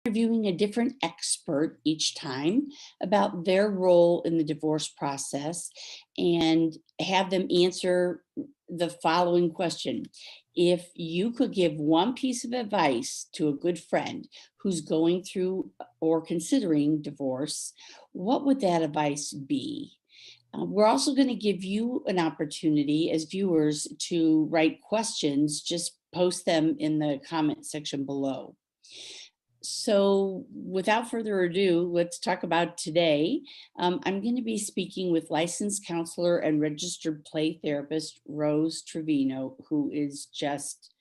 interviewing a different expert each time about their role in the divorce process and have them answer the following question. If you could give one piece of advice to a good friend who's going through or considering divorce, what would that advice be? We're also going to give you an opportunity as viewers to write questions. Just post them in the comment section below. So, without further ado, let's talk about today. I'm going to be speaking with licensed counselor and registered play therapist Rose Trevino, who is just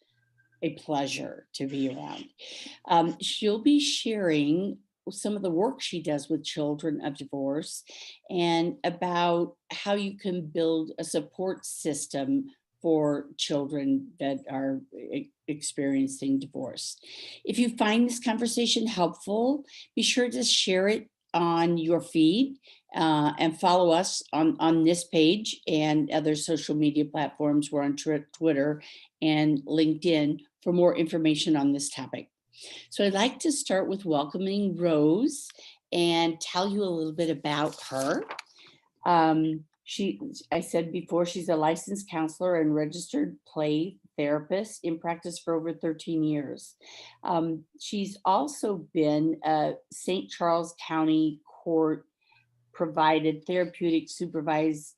a pleasure to be around. She'll be sharing some of the work she does with children of divorce and about how you can build a support system for children that are experiencing divorce. If you find this conversation helpful, be sure to share it on your feed and follow us on this page and other social media platforms. We're on Twitter and LinkedIn for more information on this topic. So I'd like to start with welcoming Rose and tell you a little bit about her. I said before, she's a licensed counselor and registered play therapist in practice for over 13 years. She's also been a St. Charles County Court provided therapeutic supervised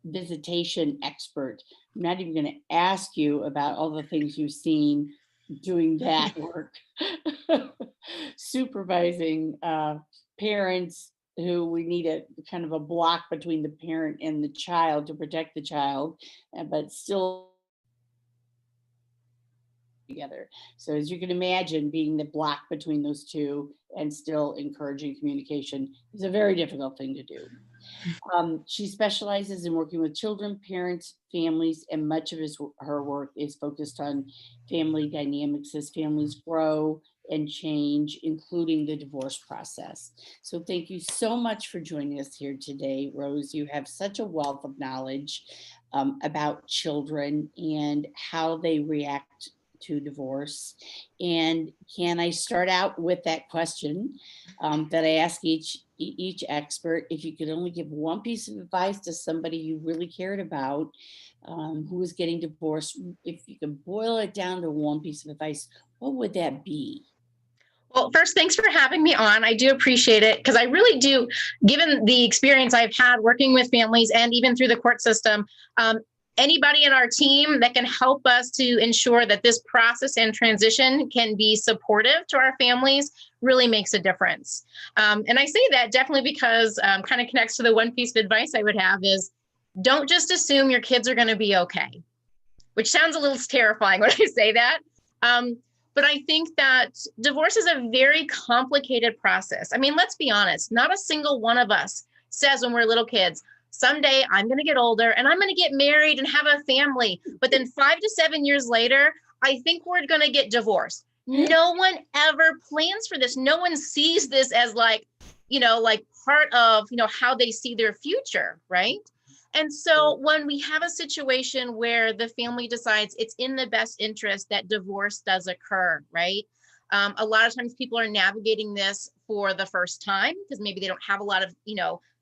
visitation expert. I'm not even going to ask you about all the things you've seen doing that work. Supervising parents who we need a kind of a block between the parent and the child to protect the child, but still together. So as you can imagine, being the block between those two and still encouraging communication is a very difficult thing to do. She specializes in working with children, parents, families, and much of her work is focused on family dynamics as families grow and change, including the divorce process. So thank you so much for joining us here today, Rose. You have such a wealth of knowledge about children and how they react to divorce. And can I start out with that question that I ask each expert? If you could only give one piece of advice to somebody you really cared about who was getting divorced, if you could boil it down to one piece of advice, what would that be? Well, first, thanks for having me on. I do appreciate it because I really do, given the experience I've had working with families and even through the court system, anybody in our team that can help us to ensure that this process and transition can be supportive to our families really makes a difference. And I say that definitely because kind of connects to the one piece of advice I would have is don't just assume your kids are going to be okay, which sounds a little terrifying when I say that. But I think that divorce is a very complicated process. I mean, let's be honest, not a single one of us says when we're little kids, someday I'm going to get older and I'm going to get married and have a family. But then 5 to 7 years later, I think we're going to get divorced. No one ever plans for this. No one sees this as like part of, how they see their future, right? And so when we have a situation where the family decides it's in the best interest that divorce does occur, right? A lot of times people are navigating this for the first time because maybe they don't have a lot of,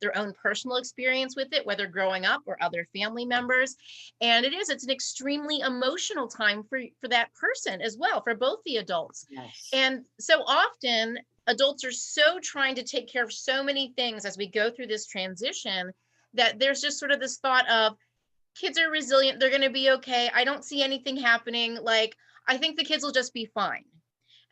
their own personal experience with it, whether growing up or other family members. And it's an extremely emotional time for that person as well, for both the adults. Yes. And so often adults are so trying to take care of so many things as we go through this transition that there's just sort of this thought of kids are resilient. They're going to be okay. I don't see anything happening. Like, I think the kids will just be fine.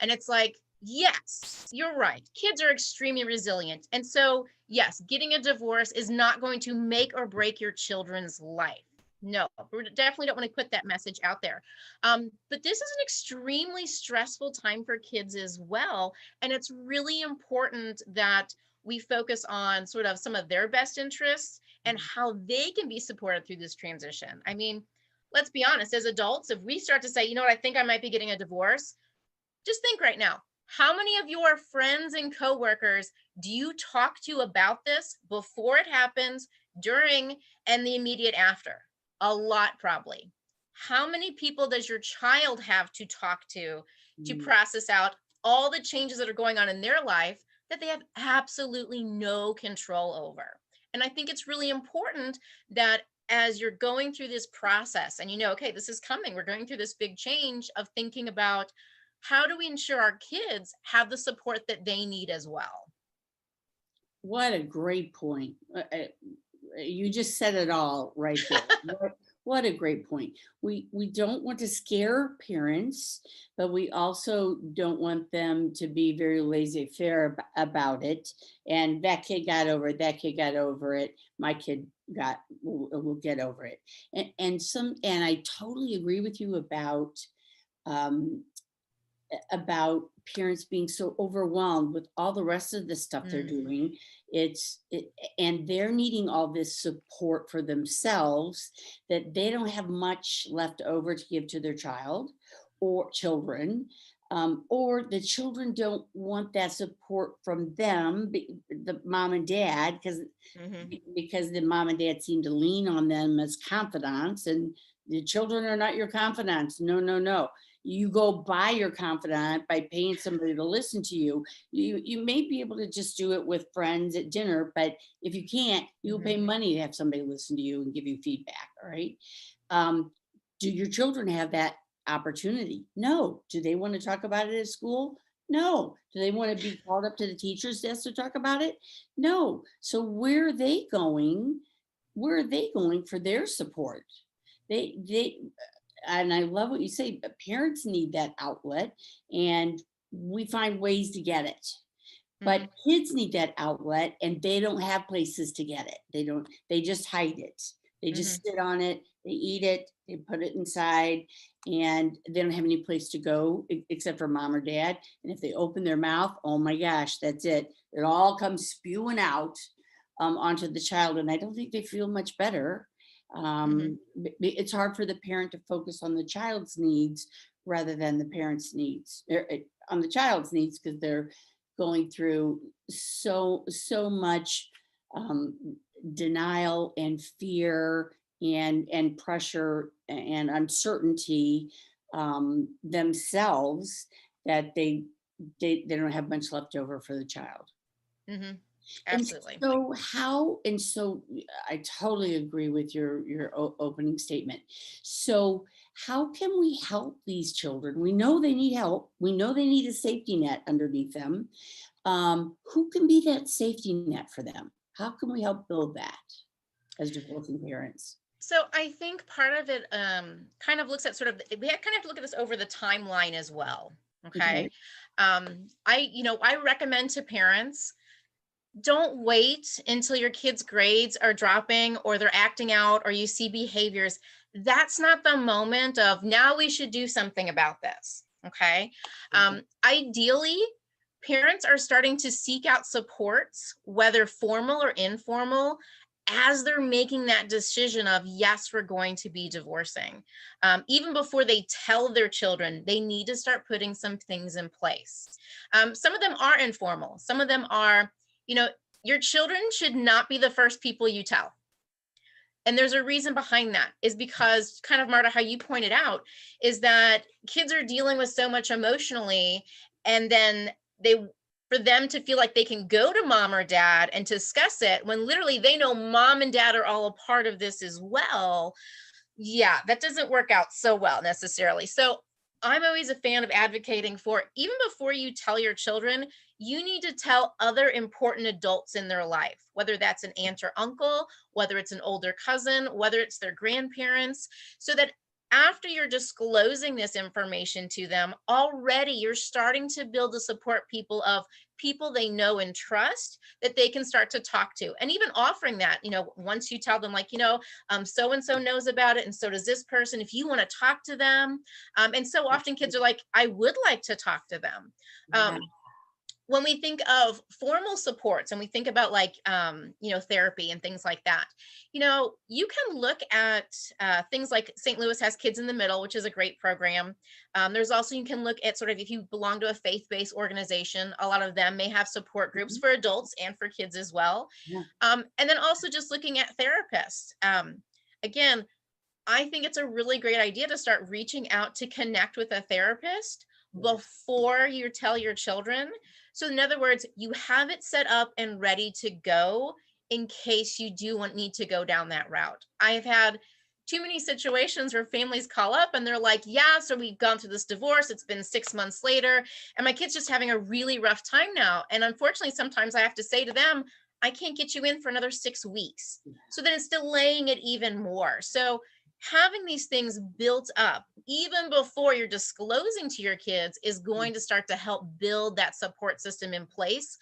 And it's like, yes, you're right. Kids are extremely resilient. And so, yes, getting a divorce is not going to make or break your children's life. No, we definitely don't want to put that message out there. But this is an extremely stressful time for kids as well. And it's really important that we focus on sort of some of their best interests and how they can be supported through this transition. I mean, let's be honest, as adults, if we start to say, you know what, I think I might be getting a divorce, just think right now, how many of your friends and coworkers do you talk to about this before it happens, during, and the immediate after? A lot, probably. How many people does your child have to talk to process out all the changes that are going on in their life that they have absolutely no control over. And I think it's really important that as you're going through this process and okay, this is coming, we're going through this big change of thinking about how do we ensure our kids have the support that they need as well. What a great point. You just said it all right there. What a great point. We don't want to scare parents, but we also don't want them to be very laissez-faire about it. And that kid got over it. That kid got over it. My kid will get over it. And I totally agree with you um, about parents being so overwhelmed with all the rest of the stuff they're doing. And they're needing all this support for themselves that they don't have much left over to give to their child or children, or the children don't want that support from them, the mom and dad, because the mom and dad seem to lean on them as confidants, and the children are not your confidants. No, no, no. You go buy your confidant by paying somebody to listen to you. You may be able to just do it with friends at dinner, but if you can't, you'll pay money to have somebody listen to you and give you feedback. All right. Do your children have that opportunity? No. Do they want to talk about it at school? No. Do they want to be called up to the teacher's desk to talk about it? No. So where are they going? Where are they going for their support? And I love what you say, but parents need that outlet, and we find ways to get it. But kids need that outlet, and they don't have places to get it. They just hide it. They just sit on it, they eat it, they put it inside, and they don't have any place to go except for mom or dad. And if they open their mouth, oh my gosh, that's it. It all comes spewing out onto the child, and I don't think they feel much better. It's hard for the parent to focus on the child's needs rather than the parent's needs, on the child's needs, because they're going through so much denial and fear and pressure and uncertainty themselves, that they don't have much left over for the child. Absolutely. And so I totally agree with your opening statement. So how can we help these children? We know they need help. We know they need a safety net underneath them. Who can be that safety net for them? How can we help build that as divorcing parents? So I think part of it kind of looks at we kind of have to look at this over the timeline as well. Okay. I recommend to parents, don't wait until your kids' grades are dropping or they're acting out or you see behaviors. That's not the moment of now we should do something about this. Okay. Ideally, parents are starting to seek out supports, whether formal or informal, as they're making that decision of, yes, we're going to be divorcing. Even before they tell their children, they need to start putting some things in place. Some of them are informal. Some of them are, your children should not be the first people you tell. And there's a reason behind that, is because kind of, Marta, how you pointed out, is that kids are dealing with so much emotionally, and then for them to feel like they can go to mom or dad and discuss it when literally they know mom and dad are all a part of this as well. Yeah, that doesn't work out so well necessarily. So I'm always a fan of advocating for, even before you tell your children, you need to tell other important adults in their life, whether that's an aunt or uncle, whether it's an older cousin, whether it's their grandparents, so that after you're disclosing this information to them, already you're starting to build a support people they know and trust that they can start to talk to. And even offering that, once you tell them, like, so-and-so knows about it, and so does this person, if you want to talk to them. And so often kids are like, I would like to talk to them. When we think of formal supports and we think about therapy and things like that, you can look at things like St. Louis has Kids in the Middle, which is a great program. There's also, you can look at sort of, if you belong to a faith-based organization, a lot of them may have support groups for adults and for kids as well. And then also just looking at therapists. Again, I think it's a really great idea to start reaching out to connect with a therapist before you tell your children. So in other words, you have it set up and ready to go in case you do need to go down that route. I've had too many situations where families call up and they're like, yeah, so we've gone through this divorce. It's been 6 months later, and my kid's just having a really rough time now. And unfortunately, sometimes I have to say to them, I can't get you in for another 6 weeks. So then it's delaying it even more. So having these things built up even before you're disclosing to your kids is going to start to help build that support system in place.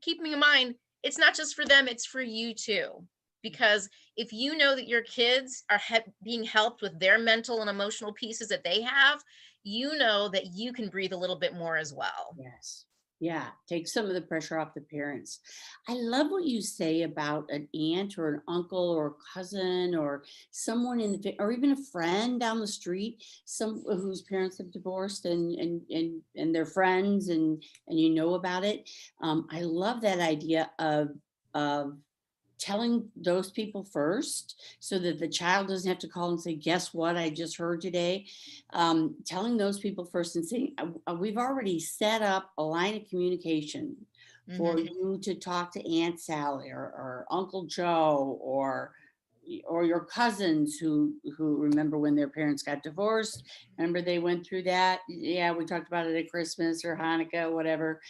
Keeping in mind, it's not just for them, it's for you too. Because if you know that your kids are being helped with their mental and emotional pieces that they have, you know that you can breathe a little bit more as well. Yes. Yeah. Take some of the pressure off the parents. I love what you say about an aunt or an uncle or a cousin or someone or even a friend down the street, some whose parents have divorced and they're friends and you know about it. I love that idea of telling those people first so that the child doesn't have to call and say, guess what I just heard today. Telling those people first and saying, we've already set up a line of communication for you to talk to Aunt Sally or Uncle Joe or your cousins who remember when their parents got divorced. Remember they went through that. Yeah, we talked about it at Christmas or Hanukkah, whatever.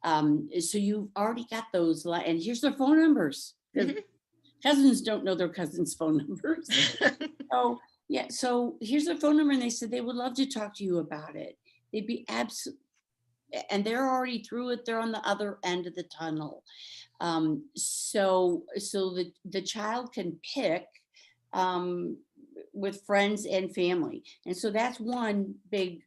So you've already got those, and here's their phone numbers. Cousins don't know their cousins' phone numbers. So yeah, so here's their phone number, and they said they would love to talk to you about it. They'd be and they're already through it. They're on the other end of the tunnel. So the child can pick with friends and family, and so that's one big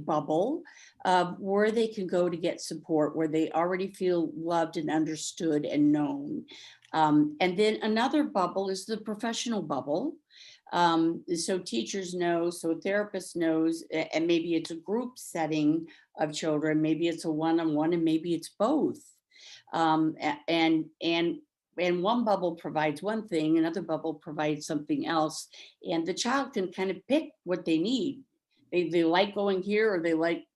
bubble of where they can go to get support, where they already feel loved and understood and known. And then another bubble is the professional bubble. So teachers know, so therapists knows, and maybe it's a group setting of children, maybe it's a one-on-one, and maybe it's both. And one bubble provides one thing, another bubble provides something else, and the child can kind of pick what they need. They like going here, or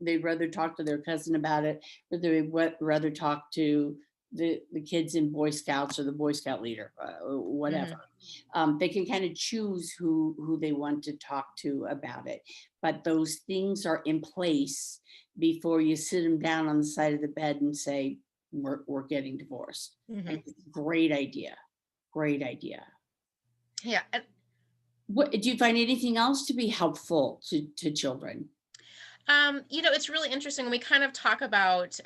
they'd rather talk to their cousin about it, or they'd rather talk to the kids in Boy Scouts or the Boy Scout leader, whatever. They can kind of choose who they want to talk to about it. But those things are in place before you sit them down on the side of the bed and say, we're getting divorced. Great idea. Great idea. Yeah. What, do you find anything else to be helpful to children? It's really interesting. We kind of talk about,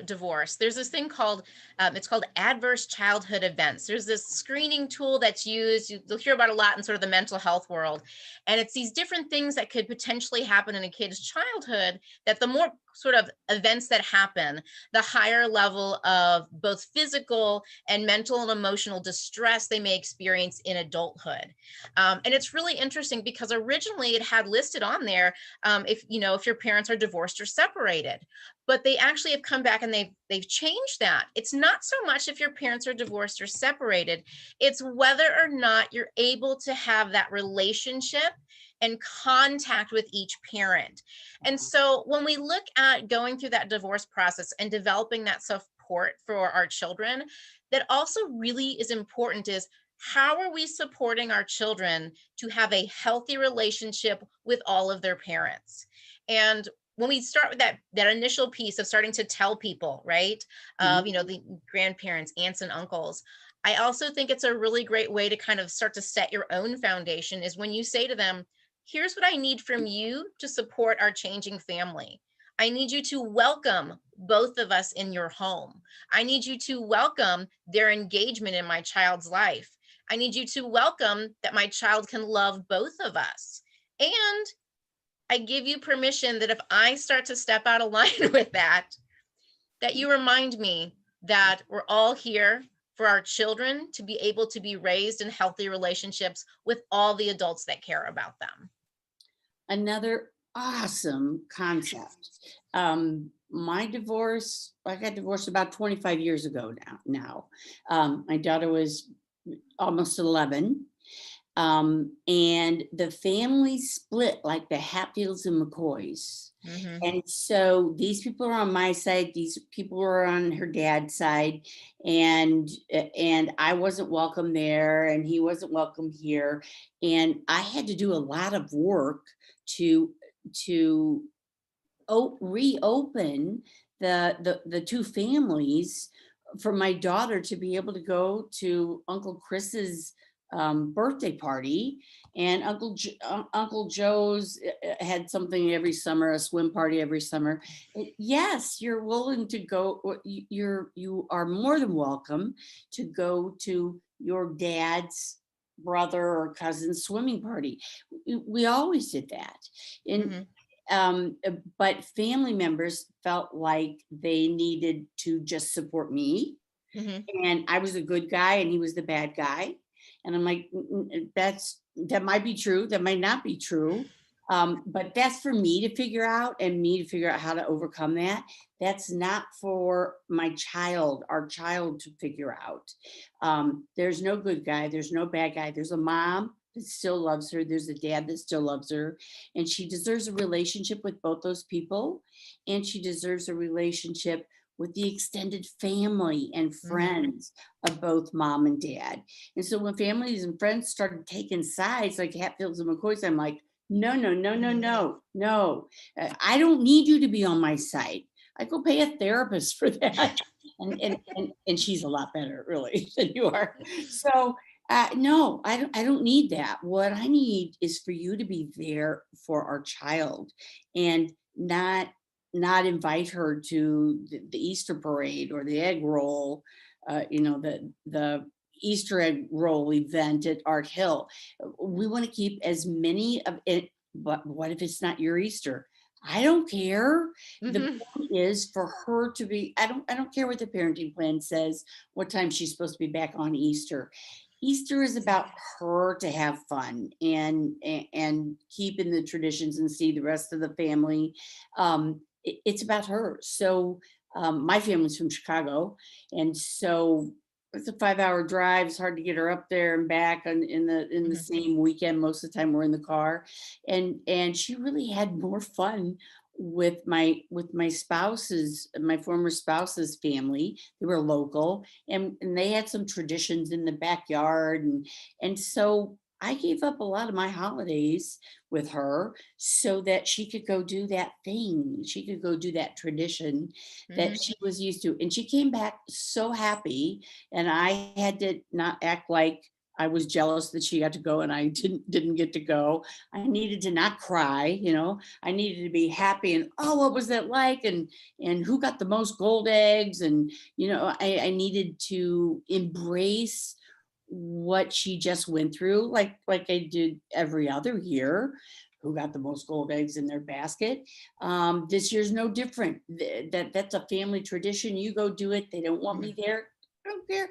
divorce. There's this thing called, it's called adverse childhood events. There's this screening tool that's used. You'll hear about a lot in sort of the mental health world. And it's these different things that could potentially happen in a kid's childhood, that the more sort of events that happen, the higher level of both physical and mental and emotional distress they may experience in adulthood. And it's really interesting because originally it had listed on there, if your parents are divorced or separated, but they actually have come back and they've changed that. It's not so much if your parents are divorced or separated, it's whether or not you're able to have that relationship and contact with each parent. And so when we look at going through that divorce process and developing that support for our children, that also really is important is, how are we supporting our children to have a healthy relationship with all of their parents? And when we start with that initial piece of starting to tell people, right, of, the grandparents, aunts and uncles, I also think it's a really great way to kind of start to set your own foundation is when you say to them, here's what I need from you to support our changing family. I need you to welcome both of us in your home. I need you to welcome their engagement in my child's life. I need you to welcome that my child can love both of us. And I give you permission that if I start to step out of line with that you remind me that we're all here for our children to be able to be raised in healthy relationships with all the adults that care about them. Another awesome concept. I got divorced about 25 years ago now. My daughter was almost 11. And the family split like the Hatfields and McCoys. And so these people are on my side, these people are on her dad's side, and I wasn't welcome there, and he wasn't welcome here. And I had to do a lot of work to reopen the two families for my daughter to be able to go to Uncle Chris's birthday party, and Uncle Joe's had something every summer, a swim party every summer. Yes, you're willing to go. You are more than welcome to go to your dad's brother or cousin's swimming party. We always did that. And but family members felt like they needed to just support me, and I was a good guy and he was the bad guy. And I'm like, that might be true, that might not be true. But that's for me to figure out, and me to figure out how to overcome that. That's not for my child, our child, to figure out. There's no good guy, there's no bad guy. There's a mom that still loves her, there's a dad that still loves her, and she deserves a relationship with both those people, and she deserves a relationship with the extended family and friends of both mom and dad. And so when families and friends started taking sides like Hatfields and McCoys, I'm like, no, no, no, no, no, no. I don't need you to be on my side. I go pay a therapist for that. And she's a lot better, really, than you are. So no, I don't need that. What I need is for you to be there for our child, and not invite her to the Easter parade or the egg roll, the Easter egg roll event at Art Hill. We want to keep as many of it, but what if it's not your Easter? I don't care. The point is for her to be, I don't care what the parenting plan says, what time she's supposed to be back on Easter. Easter is about her to have fun and keep in the traditions and see the rest of the family. It's about her. So my family's from Chicago, and so it's a 5-hour drive. It's hard to get her up there and back in the same weekend. Most of the time we're in the car, and she really had more fun with my former spouse's family. They were local, and they had some traditions in the backyard, and so I gave up a lot of my holidays with her so that she could go do that thing. She could go do that tradition that she was used to. And she came back so happy, and I had to not act like I was jealous that she got to go and I didn't get to go. I needed to not cry, I needed to be happy, and what was that like? And who got the most gold eggs? And I needed to embrace what she just went through, like I did every other year. Who got the most gold eggs in their basket? This year's no different. That's a family tradition. You go do it. They don't want me there. I don't care.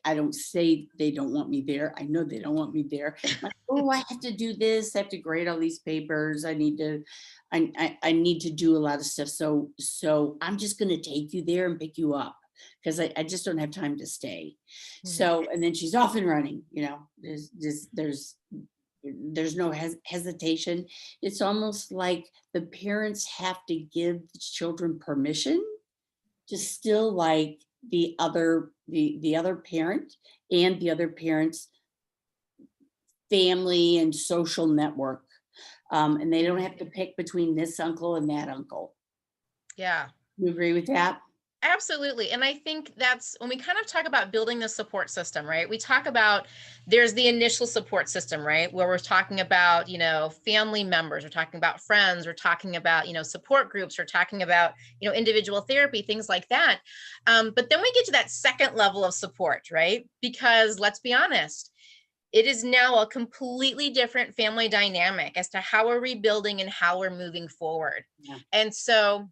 I don't say they don't want me there. I know they don't want me there. Like, I have to do this. I have to grade all these papers. I need to do a lot of stuff. So I'm just going to take you there and pick you up, because I just don't have time to stay. So, and then she's off and running, there's no hesitation. It's almost like the parents have to give the children permission to still like the other parent and the other parent's family and social network. And they don't have to pick between this uncle and that uncle. Yeah. You agree with that? Absolutely. And I think that's when we kind of talk about building the support system, right? We talk about there's the initial support system, right? Where we're talking about, family members, we're talking about friends, we're talking about, support groups, we're talking about, individual therapy, things like that. But then we get to that second level of support, right? Because let's be honest, it is now a completely different family dynamic as to how we're rebuilding and how we're moving forward. Yeah. And so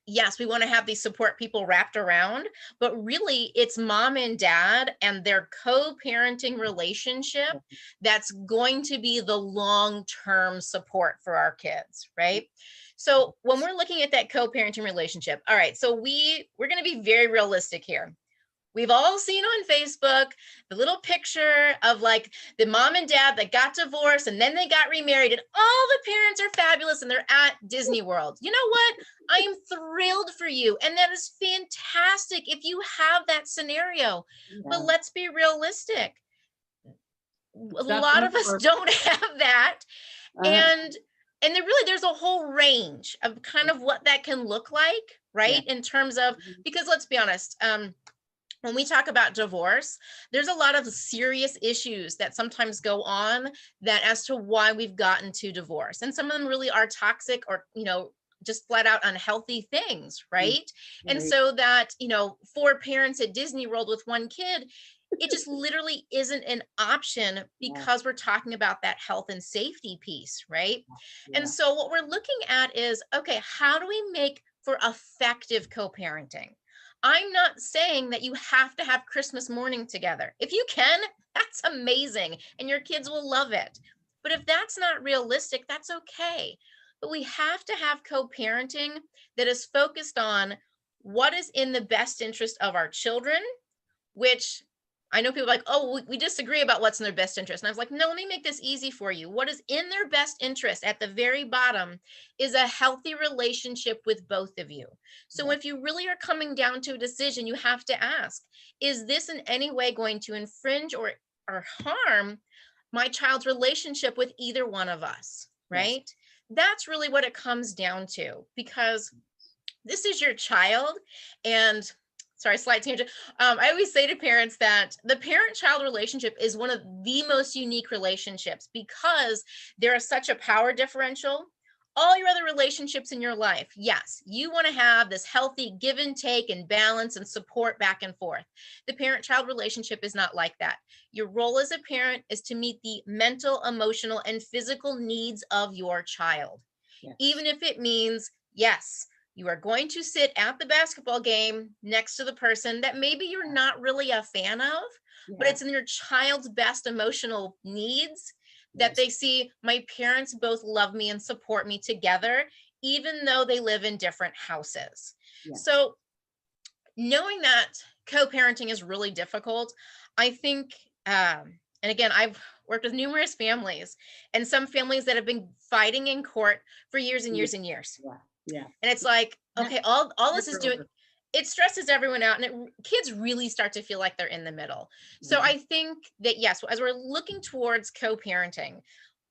yes, we want to have these support people wrapped around, but really it's mom and dad and their co-parenting relationship that's going to be the long-term support for our kids, right? So when we're looking at that co-parenting relationship, all right, so we're going to be very realistic here. We've all seen on Facebook the little picture of like the mom and dad that got divorced and then they got remarried and all the parents are fabulous and they're at Disney World. You know what? I am thrilled for you. And that is fantastic if you have that scenario. But Yeah. let's be realistic. A It's not lot gonna of us work. don't have that. Uh, And there's a whole range of kind of what that can look like, yeah. right? In terms of, because let's be honest, when we talk about divorce, there's a lot of serious issues that sometimes go on that as to why we've gotten to divorce. And some of them really are toxic or, just flat out unhealthy things, right? And Right. so that, 4 parents at Disney World with 1 kid, it just literally isn't an option Yeah. because we're talking about that health and safety piece, right? And Yeah. so what we're looking at is, okay, how do we make for effective co-parenting? I'm not saying that you have to have Christmas morning together. If you can, that's amazing and your kids will love it. But if that's not realistic, that's okay. But we have to have co-parenting that is focused on what is in the best interest of our children, which I know people are like, oh, we disagree about what's in their best interest. And I was like, no, let me make this easy for you. What is in their best interest at the very bottom is a healthy relationship with both of you. So Yeah. if you really are coming down to a decision, you have to ask, is this in any way going to infringe or harm my child's relationship with either one of us, Yes. right? That's really what it comes down to, because this is your child. And sorry, slight tangent. I always say to parents that the parent-child relationship is one of the most unique relationships because there is such a power differential. All your other relationships in your life, yes, you want to have this healthy give and take and balance and support back and forth. The parent-child relationship is not like that. Your role as a parent is to meet the mental, emotional, and physical needs of your child. Yes. Even if it means, yes, you are going to sit at the basketball game next to the person that maybe you're not really a fan of, but Yeah. it's in your child's best emotional needs that Yes. they see my parents both love me and support me together, even though they live in different houses. Yes. So knowing that co-parenting is really difficult, I think, and again, I've worked with numerous families and some families that have been fighting in court for years and years and years. Yeah. Yeah. And it's like, Not- okay, all this is never doing, over. it stresses everyone out, and kids really start to feel like they're in the middle. So I think that, yes, as we're looking towards co-parenting,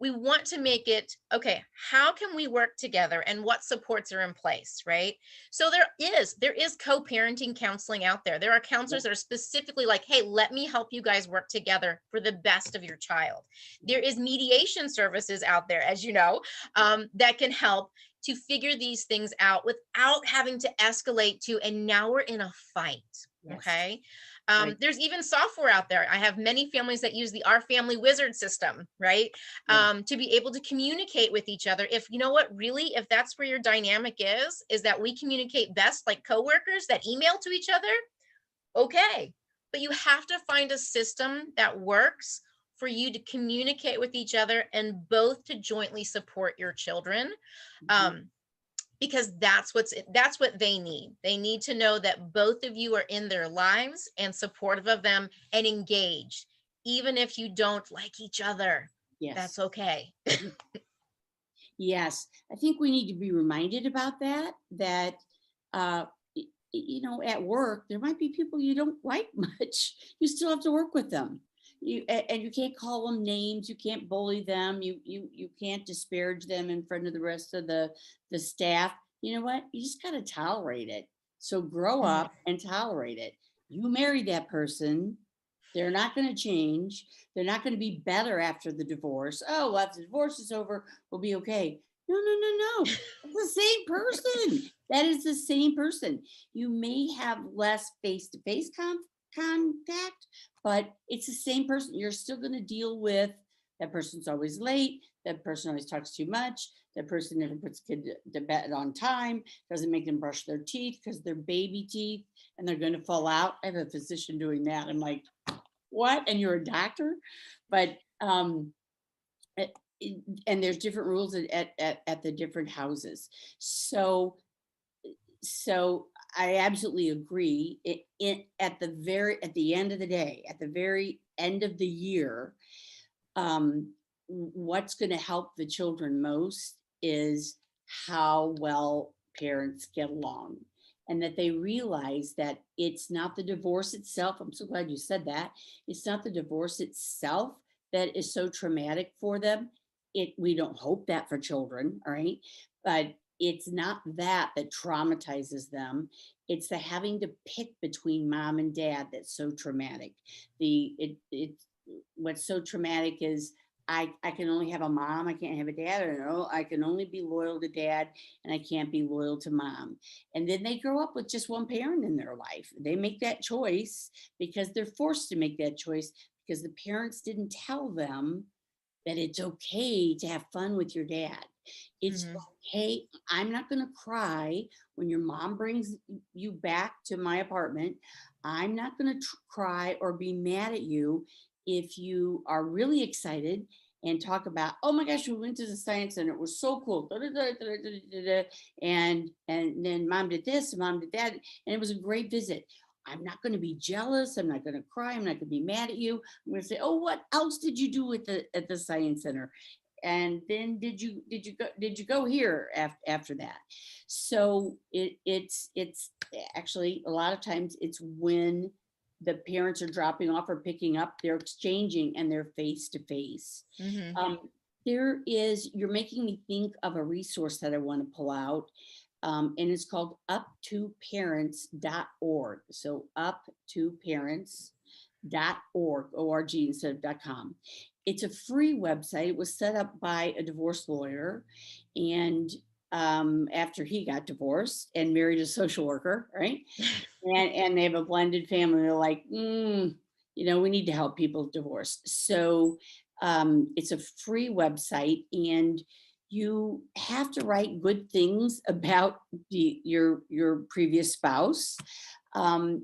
we want to make it, okay, how can we work together and what supports are in place, right? So there is co-parenting counseling out there. There are counselors that are specifically like, hey, let me help you guys work together for the best of your child. There is mediation services out there, as you know, that can help to figure these things out without having to escalate to, and now we're in a fight. Yes. Okay. Right. There's even software out there. I have many families that use the Our Family Wizard system, right? Yeah. To be able to communicate with each other. If you know what, really, if that's where your dynamic is that we communicate best like coworkers that email to each other, okay. But you have to find a system that works for you to communicate with each other and both to jointly support your children. Because that's what they need. They need to know that both of you are in their lives and supportive of them and engaged, even if you don't like each other. Yes. That's okay. Yes. I think we need to be reminded about that, at work, there might be people you don't like much. You still have to work with them. And you can't call them names. You can't bully them. You can't disparage them in front of the rest of the staff. You know what? You just got to tolerate it. So grow up and tolerate it. You marry that person. They're not going to change. They're not going to be better after the divorce. Oh, well, after the divorce is over, we'll be okay. No, no, no, no. It's the same person. That is the same person. You may have less face-to-face contact, but it's the same person. You're still going to deal with that person's always late. That person always talks too much. That person never puts kid to bed on time, doesn't make them brush their teeth because they're baby teeth and they're going to fall out. I have a physician doing that. I'm like, what? And you're a doctor? But and there's different rules at the different houses. So I absolutely agree. At the end of the day, at the very end of the year, what's going to help the children most is how well parents get along, and that they realize that it's not the divorce itself. I'm so glad you said that. It's not the divorce itself that is so traumatic for them. We don't hope that for children, all right? But it's not that that traumatizes them. It's the having to pick between mom and dad that's so traumatic. It's what's so traumatic is I can only have a mom, I can't have a dad, or no, I can only be loyal to dad and I can't be loyal to mom. And then they grow up with just one parent in their life. They make that choice because they're forced to make that choice because the parents didn't tell them that it's okay to have fun with your dad. It's okay. I'm not going to cry when your mom brings you back to my apartment. I'm not going to cry or be mad at you if you are really excited and talk about, oh my gosh, we went to the science center. It was so cool. Da, da, da, da, da, da, da, and then mom did this and mom did that. And it was a great visit. I'm not going to be jealous. I'm not going to cry. I'm not going to be mad at you. I'm going to say, oh, what else did you do at the science center? And then did you go here after that? So it's actually a lot of times it's when the parents are dropping off or picking up, they're exchanging and they're face to face. You're making me think of a resource that I want to pull out. And it's called uptoparents.org. So uptoparents.org, org instead of .com. It's a free website. It was set up by a divorce lawyer. And after he got divorced and married a social worker, right? And they have a blended family. They're like, we need to help people divorced. So it's a free website, and you have to write good things about your previous spouse, and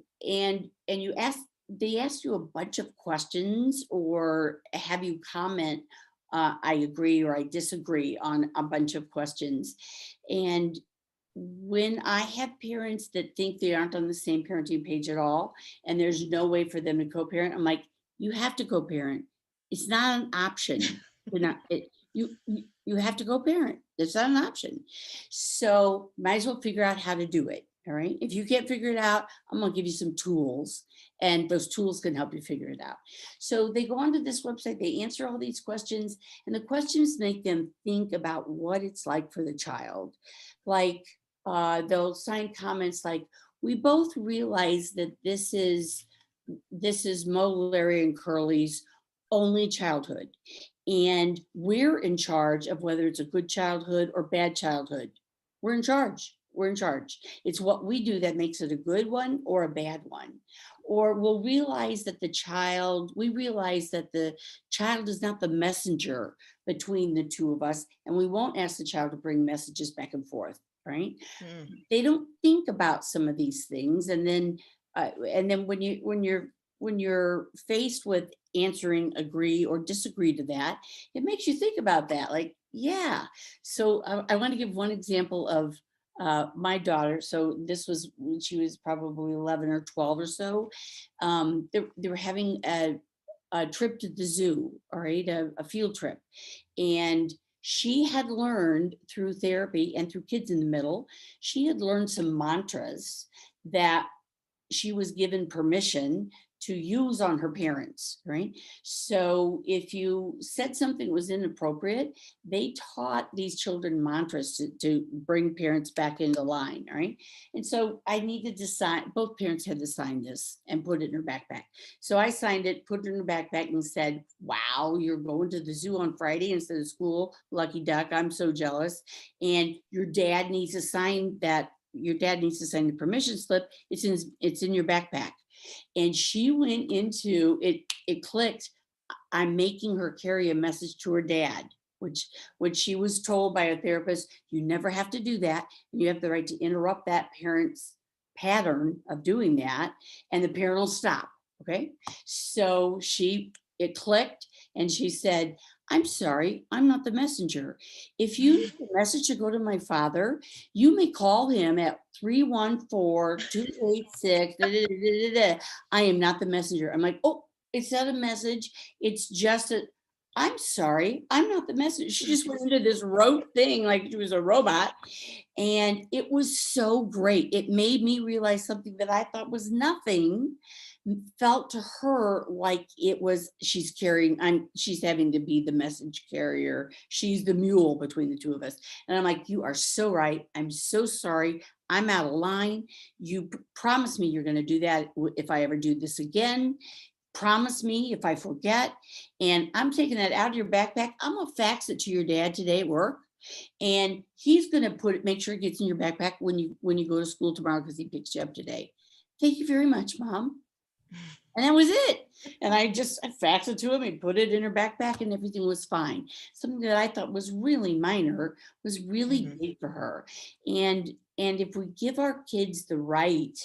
they ask you a bunch of questions or have you comment. I agree or I disagree on a bunch of questions. And when I have parents that think they aren't on the same parenting page at all, and there's no way for them to co-parent, I'm like, you have to co-parent. It's not an option. You're not, you have to co-parent. It's not an option. So might as well figure out how to do it. All right. If you can't figure it out, I'm going to give you some tools, and those tools can help you figure it out. So they go onto this website, they answer all these questions, and the questions make them think about what it's like for the child. Like, they'll sign comments like, we both realize that this is Mo, Larry, and Curly's only childhood. And we're in charge of whether it's a good childhood or bad childhood. We're in charge. We're in charge. It's what we do that makes it a good one or a bad one. Or we realize that the child is not the messenger between the two of us, and we won't ask the child to bring messages back and forth, right? They don't think about some of these things. And then when you're faced with answering agree or disagree to that, it makes you think about that. Like, yeah. So I want to give one example of my daughter. So this was when she was probably 11 or 12 or so. They were having a trip to the zoo, all right, a field trip. And she had learned through therapy and through Kids in the Middle, she had learned some mantras that she was given permission to use on her parents, right? So if you said something was inappropriate, they taught these children mantras to bring parents back into line, right? And so I needed to sign, both parents had to sign this and put it in her backpack. So I signed it, put it in her backpack and said, wow, you're going to the zoo on Friday instead of school. Lucky duck, I'm so jealous. And your dad needs to sign that. Your dad needs to sign the permission slip. It's in your backpack. And she went into it. It clicked. I'm making her carry a message to her dad, which she was told by a therapist, you never have to do that. You have the right to interrupt that parent's pattern of doing that, and the parent will stop. Okay. So it clicked, and she said, I'm sorry, I'm not the messenger. If you need a message to go to my father, you may call him at 314-286. I am not the messenger. I'm like, oh, it's not a message. It's just a, I'm sorry, I'm not the messenger. She just went into this rote thing like she was a robot. And it was so great. It made me realize something that I thought was nothing felt to her like it was, she's carrying, she's having to be the message carrier. She's the mule between the two of us. And I'm like, you are so right. I'm so sorry. I'm out of line. You promise me you're going to do that if I ever do this again. Promise me if I forget. And I'm taking that out of your backpack. I'm going to fax it to your dad today at work. And he's going to make sure it gets in your backpack when you go to school tomorrow, because he picks you up today. Thank you very much, Mom. And that was it. And I faxed it to him and put it in her backpack, and everything was fine. Something that I thought was really minor was really big for her. And if we give our kids the right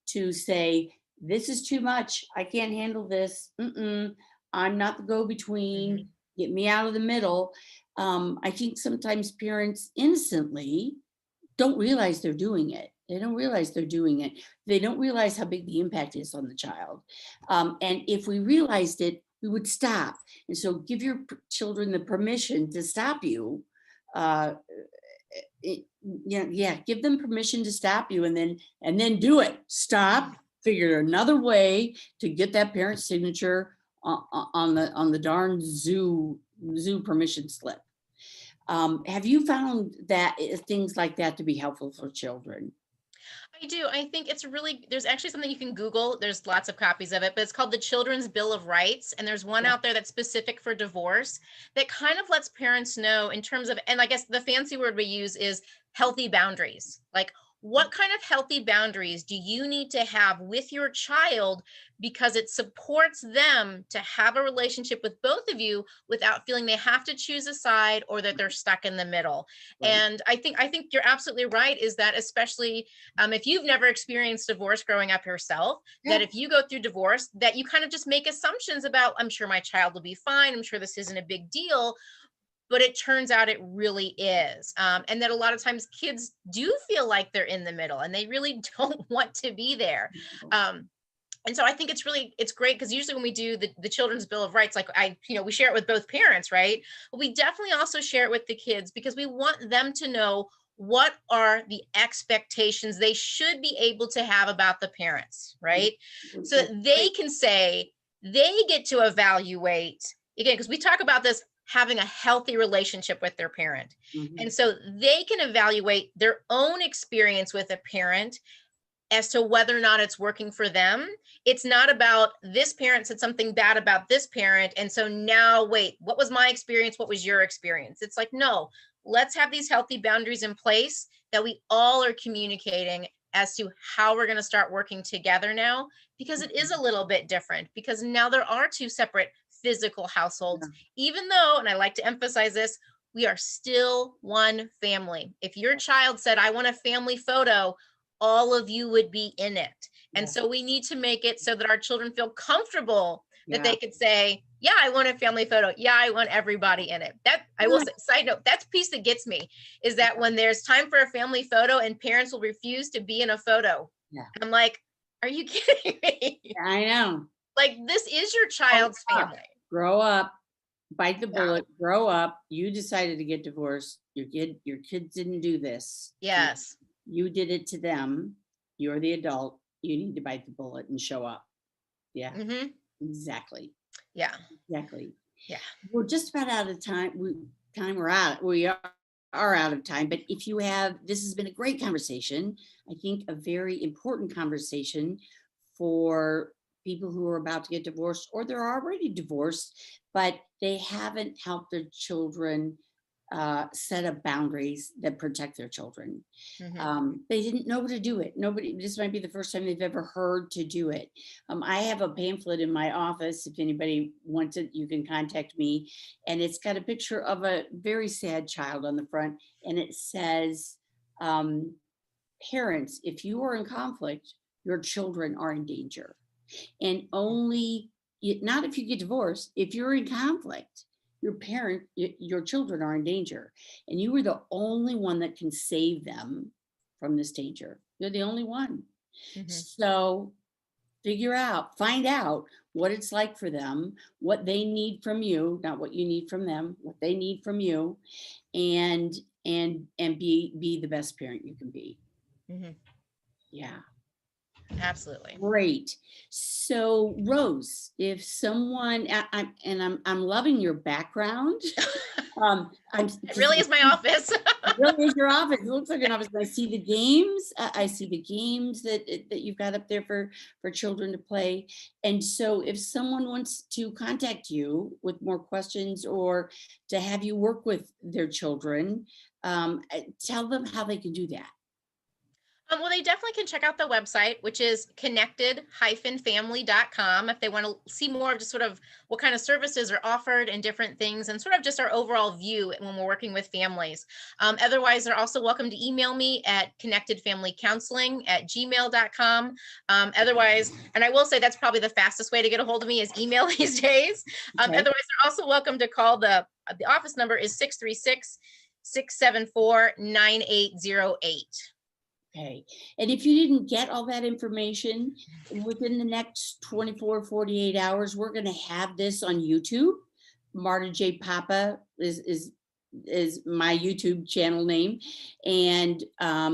to say, this is too much, I can't handle this, I'm not the go-between, get me out of the middle. I think sometimes parents innocently don't realize they're doing it. They don't realize they're doing it. They don't realize how big the impact is on the child. And if we realized it, we would stop. And so give your children the permission to stop you. Give them permission to stop you, and then do it. Stop, figure another way to get that parent signature on the darn zoo permission slip. Have you found that things like that to be helpful for children? I do. I think there's actually something you can Google. There's lots of copies of it, but it's called the Children's Bill of Rights. And there's one out there that's specific for divorce that kind of lets parents know in terms of, and I guess the fancy word we use is healthy boundaries. Like, what kind of healthy boundaries do you need to have with your child because it supports them to have a relationship with both of you without feeling they have to choose a side or that they're stuck in the middle? Right. And I think you're absolutely right, is that especially if you've never experienced divorce growing up yourself, that if you go through divorce, that you kind of just make assumptions about, I'm sure my child will be fine, I'm sure this isn't a big deal. But it turns out it really is. And that a lot of times kids do feel like they're in the middle and they really don't want to be there. And so I think it's great, because usually when we do the Children's Bill of Rights, like we share it with both parents, right? But we definitely also share it with the kids, because we want them to know what are the expectations they should be able to have about the parents, right? So that they can say, they get to evaluate, again, because we talk about this, having a healthy relationship with their parent. And so they can evaluate their own experience with a parent as to whether or not it's working for them. It's not about, this parent said something bad about this parent, and so now, wait, what was my experience? What was your experience? It's like, no, let's have these healthy boundaries in place that we all are communicating as to how we're going to start working together now, because it is a little bit different, because now there are two separate physical households, even though, and I like to emphasize this, we are still one family. If your child said, I want a family photo, all of you would be in it. And so we need to make it so that our children feel comfortable that they could say, yeah, I want a family photo. Yeah, I want everybody in it. That, I will say, side note, that's the piece that gets me, is that when there's time for a family photo and parents will refuse to be in a photo. I'm like, are you kidding me? I know. Like, this is your child's family. Grow up, bite the bullet, grow up. You decided to get divorced. Your kids didn't do this. Yes. You did it to them. You're the adult. You need to bite the bullet and show up. Yeah. Exactly. Yeah. Exactly. Yeah. We're just about out of time. We are out of time. But if you have, this has been a great conversation. I think a very important conversation for people who are about to get divorced, or they're already divorced, but they haven't helped their children set up boundaries that protect their children. They didn't know to do it. This might be the first time they've ever heard to do it. I have a pamphlet in my office. If anybody wants it, you can contact me. And it's got a picture of a very sad child on the front. And it says, parents, if you are in conflict, your children are in danger. And only, not if you get divorced, if you're in conflict, your children are in danger, and you are the only one that can save them from this danger. You're the only one. So find out what it's like for them, what they need from you, not what you need from them, what they need from you, and be the best parent you can be. Yeah. Absolutely. Great. So Rose, if someone, I'm loving your background. It really is my office. It really is your office. It looks like an office. I see the games. I see the games that you've got up there for children to play. And so if someone wants to contact you with more questions or to have you work with their children, tell them how they can do that. Well, they definitely can check out the website, which is connected-family.com, if they want to see more of just sort of what kind of services are offered and different things, and sort of just our overall view when we're working with families. Otherwise, they're also welcome to email me at connectedfamilycounseling@gmail.com. Otherwise, and I will say that's probably the fastest way to get a hold of me is email these days. Okay. Otherwise, they're also welcome to call the office number is 636-674-9808. Okay. And if you didn't get all that information within the next 24, 48 hours, we're going to have this on YouTube. Marta J. Papa is my YouTube channel name. And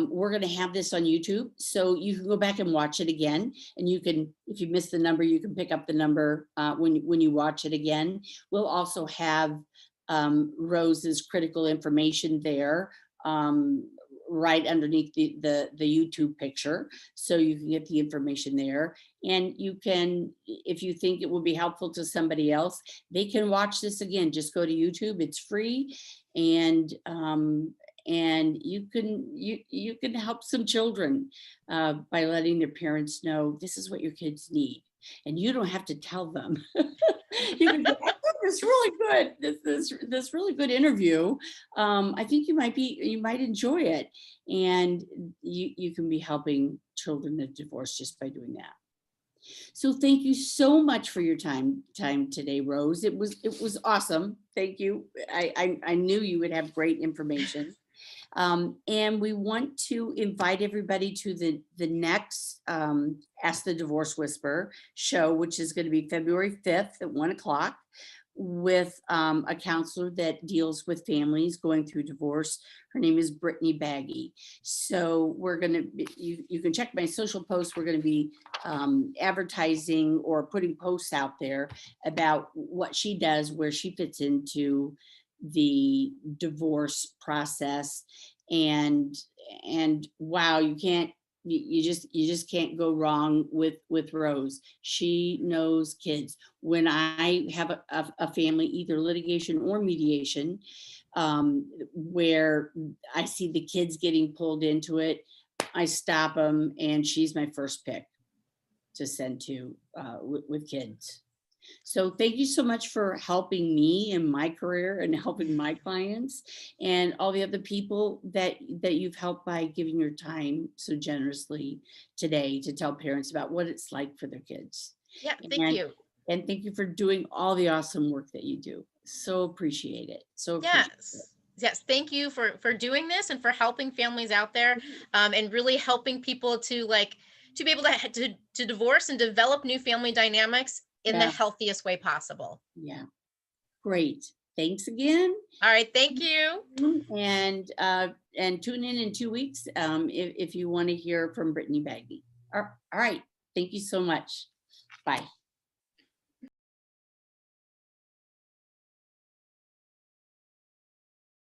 we're going to have this on YouTube. So you can go back and watch it again. And you can, if you missed the number, you can pick up the number when you watch it again. We'll also have Rose's critical information there. Right underneath the YouTube picture, so you can get the information there. And you can, if you think it will be helpful to somebody else, they can watch this again. Just go to YouTube, it's free, and you can help some children by letting their parents know this is what your kids need, and you don't have to tell them. You can say, this really good, this really good interview. I think you might enjoy it, and you can be helping children of divorce just by doing that. So thank you so much for your time today, Rose. It was awesome. Thank you. I knew you would have great information. And we want to invite everybody to the next Ask the Divorce Whisperer show, which is going to be February 5th at 1:00 with a counselor that deals with families going through divorce. Her name is Brittany Baggy. So we're going to, you can check my social posts. We're going to be advertising or putting posts out there about what she does, where she fits into the divorce process. And wow, you just can't go wrong with Rose. She knows kids. When I have a family, either litigation or mediation, where I see the kids getting pulled into it, I stop them, and she's my first pick to send to with kids. So thank you so much for helping me in my career and helping my clients and all the other people that you've helped by giving your time so generously today to tell parents about what it's like for their kids. Yeah, thank you. And thank you for doing all the awesome work that you do. So appreciate it. So appreciate it. Yes, thank you for doing this and for helping families out there, and really helping people to be able to divorce and develop new family dynamics in the healthiest way possible. Yeah. Great. Thanks again. All right. Thank you. And tune in 2 weeks if you want to hear from Brittany Baggy. All right. Thank you so much. Bye.